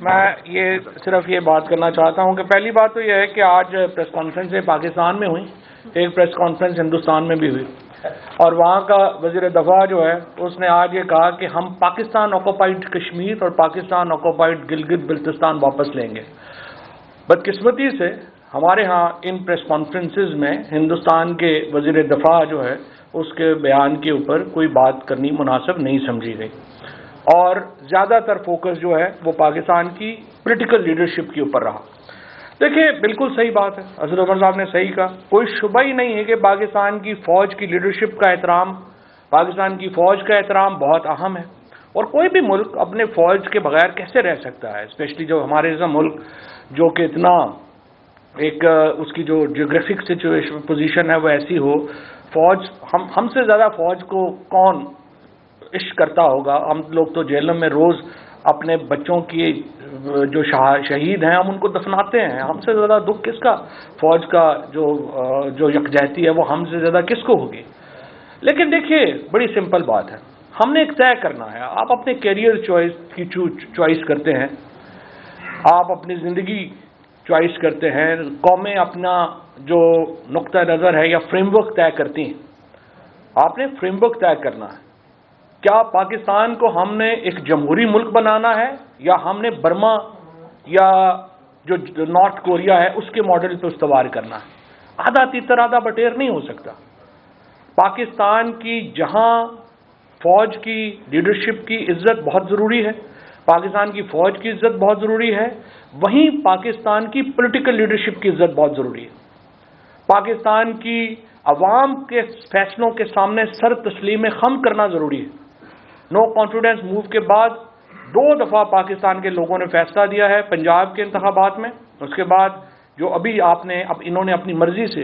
میں یہ صرف یہ بات کرنا چاہتا ہوں کہ پہلی بات تو یہ ہے کہ آج پریس کانفرنسیں پاکستان میں ہوئی، ایک پریس کانفرنس ہندوستان میں بھی ہوئی، اور وہاں کا وزیر دفاع جو ہے اس نے آج یہ کہا کہ ہم پاکستان آکوپائڈ کشمیر اور پاکستان آکوپائڈ گلگت بلتستان واپس لیں گے۔ بدقسمتی سے ہمارے ہاں ان پریس کانفرنسز میں ہندوستان کے وزیر دفاع جو ہے اس کے بیان کے اوپر کوئی بات کرنی مناسب نہیں سمجھی گئی، اور زیادہ تر فوکس جو ہے وہ پاکستان کی پولیٹیکل لیڈرشپ کے اوپر رہا۔ دیکھیں، بالکل صحیح بات ہے، اسد عمر صاحب نے صحیح کہا، کوئی شبہ ہی نہیں ہے کہ پاکستان کی فوج کی لیڈرشپ کا احترام، پاکستان کی فوج کا احترام بہت اہم ہے، اور کوئی بھی ملک اپنے فوج کے بغیر کیسے رہ سکتا ہے، اسپیشلی جو ہمارے جیسا ملک جو کہ اتنا ایک اس کی جو جیوگرافک سچویشن پوزیشن ہے وہ ایسی ہو۔ فوج ہم سے زیادہ فوج کو کون عشق کرتا ہوگا؟ ہم لوگ تو جیلوں میں روز اپنے بچوں کی جو شہید ہیں ہم ان کو دفناتے ہیں، ہم سے زیادہ دکھ کس کا؟ فوج کا جو یکجہتی ہے وہ ہم سے زیادہ کس کو ہوگی؟ لیکن دیکھیے، بڑی سمپل بات ہے، ہم نے ایک طے کرنا ہے۔ آپ اپنے کیریئر چوائس کرتے ہیں، آپ اپنی زندگی چوائس کرتے ہیں، قومیں اپنا جو نقطہ نظر ہے یا فریم ورک طے کرتی ہیں۔ آپ نے فریم ورک طے کرنا ہے، کیا پاکستان کو ہم نے ایک جمہوری ملک بنانا ہے یا ہم نے برما یا جو نارتھ کوریا ہے اس کے ماڈل پہ استوار کرنا ہے؟ آدھا تیتر آدھا بٹیر نہیں ہو سکتا۔ پاکستان کی جہاں فوج کی لیڈرشپ کی عزت بہت ضروری ہے، پاکستان کی فوج کی عزت بہت ضروری ہے، وہیں پاکستان کی پولیٹیکل لیڈرشپ کی عزت بہت ضروری ہے۔ پاکستان کی عوام کے فیصلوں کے سامنے سر تسلیم خم کرنا ضروری ہے۔ نو کانفیڈنس موو کے بعد 2 دفعہ پاکستان کے لوگوں نے فیصلہ دیا ہے پنجاب کے انتخابات میں، اس کے بعد جو اب انہوں نے اپنی مرضی سے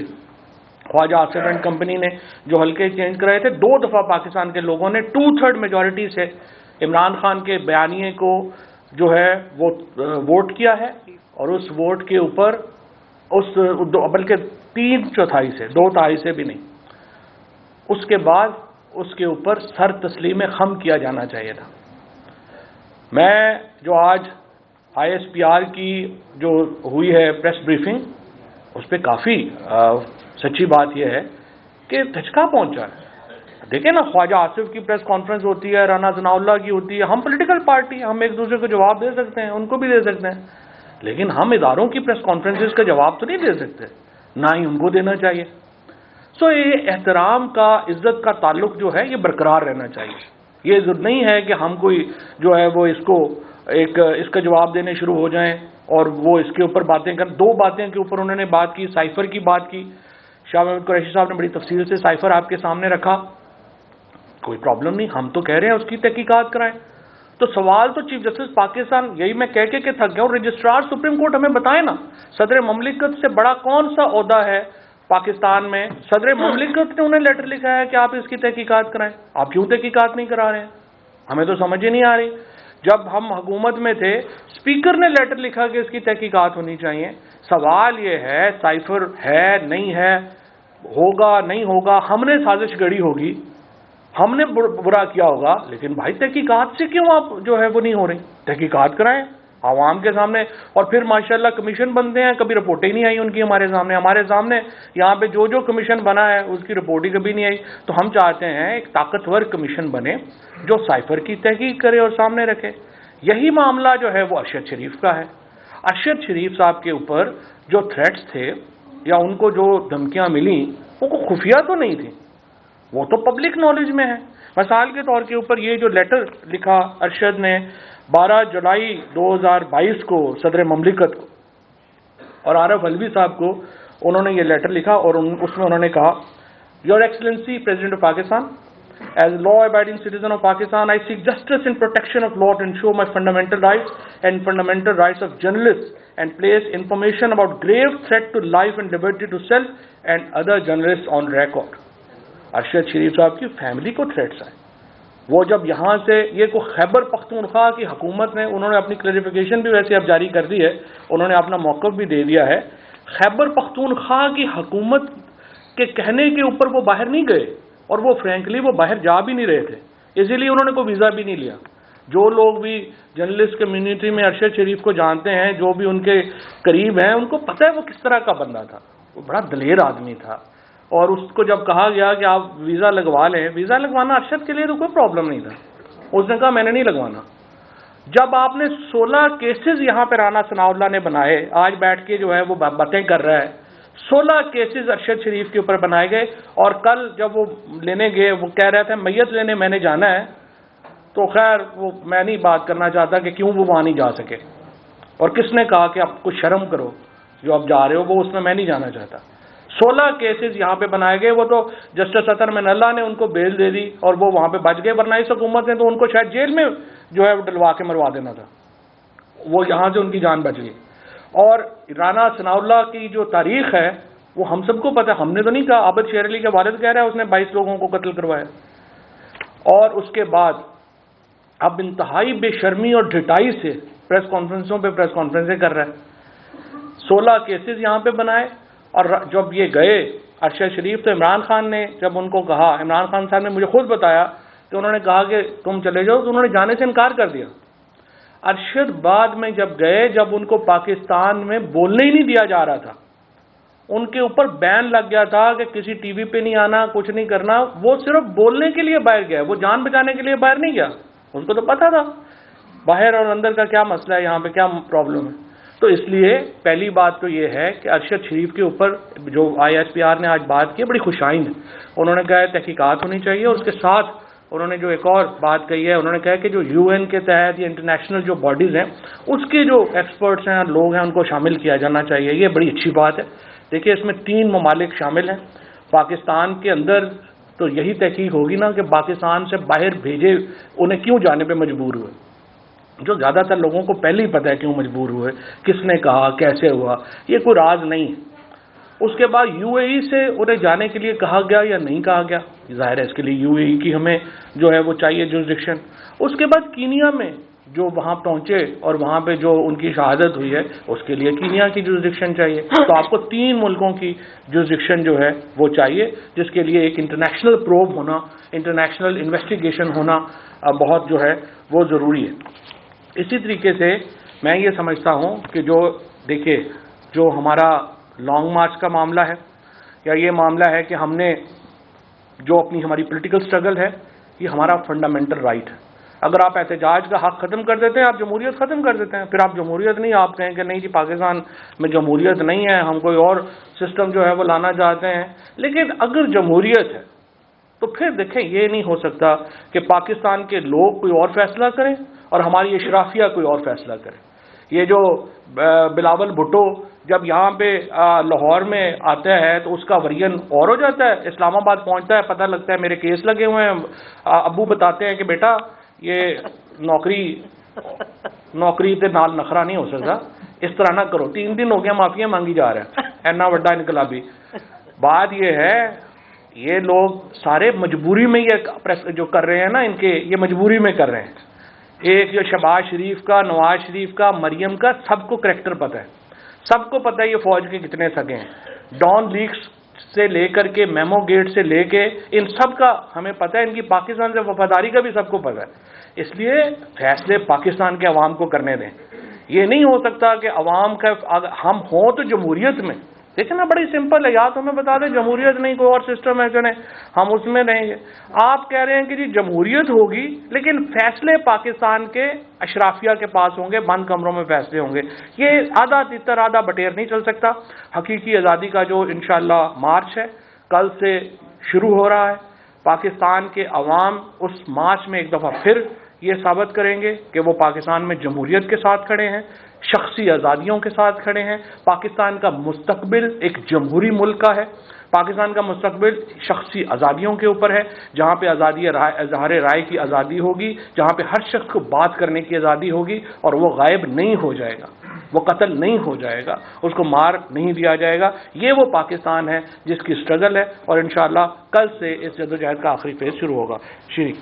خواجہ آصف اینڈ کمپنی نے جو حلقے چینج کرائے تھے، 2 دفعہ پاکستان کے لوگوں نے 2/3 میجورٹی سے عمران خان کے بیانیے کو جو ہے وہ ووٹ کیا ہے، اور اس ووٹ کے اوپر بلکہ 3/4 سے 2/3 سے بھی نہیں، اس کے بعد اس کے اوپر سر تسلیم خم کیا جانا چاہیے تھا۔ میں جو آج ISPR کی جو ہوئی ہے پریس بریفنگ، اس پہ کافی سچی بات یہ ہے کہ دھچکا پہنچا ہے۔ دیکھیں نا، خواجہ آصف کی پریس کانفرنس ہوتی ہے، رانا ثناء اللہ کی ہوتی ہے، ہم پولیٹیکل پارٹی، ہم ایک دوسرے کو جواب دے سکتے ہیں، ان کو بھی دے سکتے ہیں، لیکن ہم اداروں کی پریس کانفرنسز کا جواب تو نہیں دے سکتے، نہ ہی ان کو دینا چاہیے۔ یہ احترام کا، عزت کا تعلق جو ہے یہ برقرار رہنا چاہیے۔ یہ ضرور نہیں ہے کہ ہم کوئی جو ہے وہ اس کا جواب دینے شروع ہو جائیں اور وہ اس کے اوپر باتیں کریں۔ 2 باتیں کے اوپر انہوں نے بات کی، سائفر کی بات کی، شاہ محمود قریشی صاحب نے بڑی تفصیل سے سائفر آپ کے سامنے رکھا، کوئی پرابلم نہیں، ہم تو کہہ رہے ہیں اس کی تحقیقات کرائیں۔ تو سوال تو چیف جسٹس پاکستان، یہی میں کہہ کے تھک گیا ہوں، رجسٹرار سپریم کورٹ ہمیں بتائیں نا، صدر مملکت سے بڑا کون سا عہدہ ہے پاکستان میں؟ صدر مملکت نے انہیں لیٹر لکھا ہے کہ آپ اس کی تحقیقات کرائیں، آپ کیوں تحقیقات نہیں کرا رہے ہیں؟ ہمیں تو سمجھ ہی نہیں آ رہی۔ جب ہم حکومت میں تھے، اسپیکر نے لیٹر لکھا کہ اس کی تحقیقات ہونی چاہیے۔ سوال یہ ہے، سائفر ہے نہیں ہے، ہوگا نہیں ہوگا، ہم نے سازش گڑی ہوگی، ہم نے برا کیا ہوگا، لیکن بھائی تحقیقات سے کیوں آپ جو ہے وہ نہیں ہو رہی؟ تحقیقات کرائیں عوام کے سامنے۔ اور پھر ماشاءاللہ کمیشن بنتے ہیں، کبھی رپورٹیں نہیں آئی ان کی ہمارے سامنے یہاں پہ جو کمیشن بنا ہے اس کی رپورٹ ہی کبھی نہیں آئی۔ تو ہم چاہتے ہیں ایک طاقتور کمیشن بنے جو سائفر کی تحقیق کرے اور سامنے رکھے۔ یہی معاملہ جو ہے وہ ارشد شریف کا ہے۔ ارشد شریف صاحب کے اوپر جو تھریٹس تھے یا ان کو جو دھمکیاں ملیں وہ خفیہ تو نہیں تھیں، وہ تو پبلک نالج میں ہے۔ مثال کے طور کے اوپر یہ جو لیٹر لکھا ارشد نے 12 جولائی 2022 کو صدر مملکت کو اور عارف علوی صاحب کو، انہوں نے یہ لیٹر لکھا اور اس میں انہوں نے کہا، your excellency president of Pakistan, as a law abiding citizen of Pakistan, I seek justice and protection of law to ensure my fundamental rights and fundamental rights of journalists and place information about grave threat to life and liberty to self and other journalists on record۔ Arshad Sharif صاحب کی family کو threats آئے۔ وہ جب یہاں سے یہ کو خیبر پختونخوا کی حکومت نے، انہوں نے اپنی کلیریفیکیشن بھی ویسے اب جاری کر دی ہے، انہوں نے اپنا موقف بھی دے دیا ہے، خیبر پختونخوا کی حکومت کے کہنے کے اوپر وہ باہر نہیں گئے، اور وہ فرینکلی وہ باہر جا بھی نہیں رہے تھے، اسی لیے انہوں نے کوئی ویزا بھی نہیں لیا۔ جو لوگ بھی جرنلسٹ کمیونٹی میں ارشد شریف کو جانتے ہیں، جو بھی ان کے قریب ہیں، ان کو پتہ ہے وہ کس طرح کا بندہ تھا. وہ بڑا دلیر آدمی تھا. اور اس کو جب کہا گیا کہ آپ ویزا لگوا لیں، ویزا لگوانا ارشد کے لیے تو کوئی پرابلم نہیں تھا. اس نے کہا میں نے نہیں لگوانا. جب آپ نے 16 کیسز یہاں پہ رانا ثناء اللہ نے بنائے، آج بیٹھ کے جو ہے وہ باتیں کر رہا ہے، 16 کیسز ارشد شریف کے اوپر بنائے گئے. اور کل جب وہ لینے گئے، وہ کہہ رہے تھے میت لینے میں نے جانا ہے، تو خیر وہ میں نہیں بات کرنا چاہتا کہ کیوں وہ وہاں نہیں جا سکے، اور کس نے کہا کہ آپ کچھ شرم کرو جو آپ جا رہے ہو، وہ اس میں نہیں جانا چاہتا. 16 کیسز یہاں پہ بنائے گئے. وہ تو جسٹس اطہر من اللہ نے ان کو بیل دے دی اور وہ وہاں پہ بچ گئے، ورنہ اس حکومت نے تو ان کو شاید جیل میں جو ہے ڈلوا کے مروا دینا تھا. وہ یہاں سے ان کی جان بچ گئی. اور رانا ثناء اللہ کی جو تاریخ ہے وہ ہم سب کو پتہ ہے. ہم نے تو نہیں کہا، عابد شیر علی کے والد کہہ رہا ہے اس نے 22 لوگوں کو قتل کروایا. اور اس کے بعد اب انتہائی بے شرمی اور ڈھٹائی سے پریس کانفرنسوں پہ پریس کانفرنسیں کر رہا ہے. 16 کیسز یہاں پہ بنائے. اور جب یہ گئے ارشد شریف، تو عمران خان نے جب ان کو کہا، عمران خان صاحب نے مجھے خود بتایا کہ انہوں نے کہا کہ تم چلے جاؤ، تو انہوں نے جانے سے انکار کر دیا. ارشد بعد میں جب گئے، جب ان کو پاکستان میں بولنے ہی نہیں دیا جا رہا تھا، ان کے اوپر بین لگ گیا تھا کہ کسی ٹی وی پہ نہیں آنا، کچھ نہیں کرنا، وہ صرف بولنے کے لیے باہر گیا، وہ جان بچانے کے لیے باہر نہیں گیا. اس کو تو پتا تھا باہر اور اندر کا کیا مسئلہ ہے، یہاں پہ کیا پرابلم ہے. تو اس لیے پہلی بات تو یہ ہے کہ ارشد شریف کے اوپر جو ISPR نے آج بات کی بڑی خوشائند ہے. انہوں نے کہا ہے تحقیقات ہونی چاہیے، اور اس کے ساتھ انہوں نے جو ایک اور بات کہی ہے، انہوں نے کہا کہ جو UN کے تحت یا انٹرنیشنل جو باڈیز ہیں اس کے جو ایکسپرٹس ہیں، لوگ ہیں، ان کو شامل کیا جانا چاہیے. یہ بڑی اچھی بات ہے. دیکھیے اس میں 3 ممالک شامل ہیں. پاکستان کے اندر تو یہی تحقیق ہوگی نا کہ پاکستان سے باہر بھیجے انہیں کیوں جانے پہ مجبور ہوئے. جو زیادہ تر لوگوں کو پہلے ہی پتہ ہے کیوں مجبور ہوئے، کس نے کہا، کیسے ہوا، یہ کوئی راز نہیں ہے. اس کے بعد UAE سے انہیں جانے کے لیے کہا گیا یا نہیں کہا گیا، ظاہر ہے اس کے لیے UAE کی ہمیں جو ہے وہ چاہیے جورسڈکشن. اس کے بعد کینیا میں جو وہاں پہنچے اور وہاں پہ جو ان کی شہادت ہوئی ہے، اس کے لیے کینیا کی جورسڈکشن چاہیے. تو آپ کو 3 ملکوں کی جورسڈکشن جو ہے وہ چاہیے، جس کے لیے ایک انٹرنیشنل پروب ہونا، انٹرنیشنل انویسٹیگیشن ہونا بہت جو ہے وہ ضروری ہے. اسی طریقے سے میں یہ سمجھتا ہوں کہ جو دیکھیے جو ہمارا لانگ مارچ کا معاملہ ہے، یا یہ معاملہ ہے کہ ہم نے جو اپنی ہماری پولیٹیکل سٹرگل ہے، یہ ہمارا فنڈامنٹل رائٹ ہے. اگر آپ احتجاج کا حق ختم کر دیتے ہیں، آپ جمہوریت ختم کر دیتے ہیں. پھر آپ جمہوریت نہیں، آپ کہیں کہ نہیں جی پاکستان میں جمہوریت نہیں ہے، ہم کوئی اور سسٹم جو ہے وہ لانا چاہتے ہیں. لیکن اگر جمہوریت ہے تو پھر دیکھیں یہ نہیں ہو سکتا کہ پاکستان کے لوگ کوئی اور فیصلہ کریں اور ہماری اشرافیہ کوئی اور فیصلہ کرے. یہ جو بلاول بھٹو جب یہاں پہ لاہور میں آتا ہے تو اس کا ورژن اور ہو جاتا ہے، اسلام آباد پہنچتا ہے، پتہ لگتا ہے میرے کیس لگے ہوئے ہیں. ابو بتاتے ہیں کہ بیٹا یہ نوکری تے نال نخرا نہیں ہو سکتا، اس طرح نہ کرو. 3 دن ہو گیا معافیاں مانگی جا رہا ہے، اینا وڈا انقلابی. بات یہ ہے یہ لوگ سارے مجبوری میں یہ جو کر رہے ہیں نا، ان کے یہ مجبوری میں کر رہے ہیں. ایک جو شہباز شریف کا، نواز شریف کا، مریم کا، سب کو کریکٹر پتہ ہے، سب کو پتہ ہے یہ فوج کے کتنے سگے ہیں. ڈان لیکس سے لے کر کے میمو گیٹ سے لے کے ان سب کا ہمیں پتہ ہے، ان کی پاکستان سے وفاداری کا بھی سب کو پتہ ہے. اس لیے فیصلے پاکستان کے عوام کو کرنے دیں. یہ نہیں ہو سکتا کہ عوام کا ہم ہوں تو جمہوریت میں دیکھیں نا، بڑی سمپل ہے. یا تو ہمیں بتا دیں جمہوریت نہیں، کوئی اور سسٹم ہے چلیں ہم اس میں رہیں گے. آپ کہہ رہے ہیں کہ جی جمہوریت ہوگی لیکن فیصلے پاکستان کے اشرافیہ کے پاس ہوں گے، بند کمروں میں فیصلے ہوں گے. یہ آدھا تتر آدھا بٹیر نہیں چل سکتا. حقیقی آزادی کا جو انشاءاللہ مارچ ہے کل سے شروع ہو رہا ہے. پاکستان کے عوام اس مارچ میں ایک دفعہ پھر یہ ثابت کریں گے کہ وہ پاکستان میں جمہوریت کے ساتھ کھڑے ہیں، شخصی آزادیوں کے ساتھ کھڑے ہیں. پاکستان کا مستقبل ایک جمہوری ملک کا ہے. پاکستان کا مستقبل شخصی آزادیوں کے اوپر ہے، جہاں پہ آزادی اظہار رائے کی آزادی ہوگی، جہاں پہ ہر شخص کو بات کرنے کی آزادی ہوگی، اور وہ غائب نہیں ہو جائے گا، وہ قتل نہیں ہو جائے گا، اس کو مار نہیں دیا جائے گا. یہ وہ پاکستان ہے جس کی سٹرگل ہے، اور انشاءاللہ کل سے اس جدوجہد کا آخری فیز شروع ہوگا. شریک